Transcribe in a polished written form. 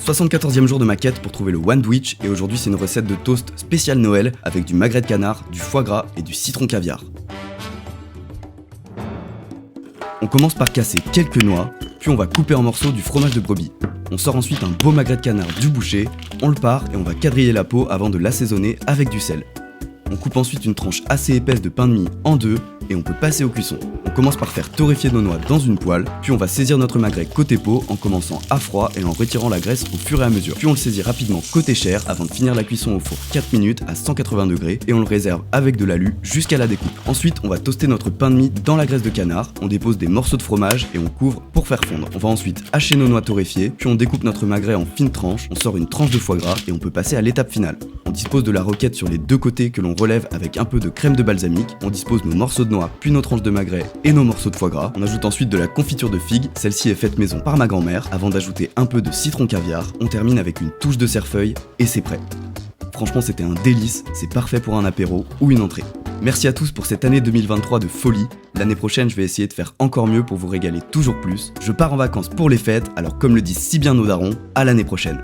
74e jour de ma quête pour trouver le Wandwich et aujourd'hui c'est une recette de toast spécial Noël avec du magret de canard, du foie gras et du citron caviar. On commence par casser quelques noix, puis on va couper en morceaux du fromage de brebis. On sort ensuite un beau magret de canard du boucher, on le pare et on va quadriller la peau avant de l'assaisonner avec du sel. On coupe ensuite une tranche assez épaisse de pain de mie en deux et on peut passer au cuisson. On commence par faire torréfier nos noix dans une poêle, puis on va saisir notre magret côté peau en commençant à froid et en retirant la graisse au fur et à mesure. Puis on le saisit rapidement côté chair avant de finir la cuisson au four 4 minutes à 180 degrés et on le réserve avec de l'alu jusqu'à la découpe. Ensuite on va toaster notre pain de mie dans la graisse de canard, on dépose des morceaux de fromage et on couvre pour faire fondre. On va ensuite hacher nos noix torréfiées, puis on découpe notre magret en fines tranches, on sort une tranche de foie gras et on peut passer à l'étape finale. On dispose de la roquette sur les deux côtés que l'on relève avec un peu de crème de balsamique, on dispose nos morceaux de noix, puis nos tranches de magret et nos morceaux de foie gras. On ajoute ensuite de la confiture de figues, celle-ci est faite maison par ma grand-mère, avant d'ajouter un peu de citron caviar. On termine avec une touche de cerfeuil et c'est prêt. Franchement c'était un délice, c'est parfait pour un apéro ou une entrée. Merci à tous pour cette année 2023 de folie. L'année prochaine, je vais essayer de faire encore mieux pour vous régaler toujours plus. Je pars en vacances pour les fêtes, alors comme le disent si bien nos darons, à l'année prochaine.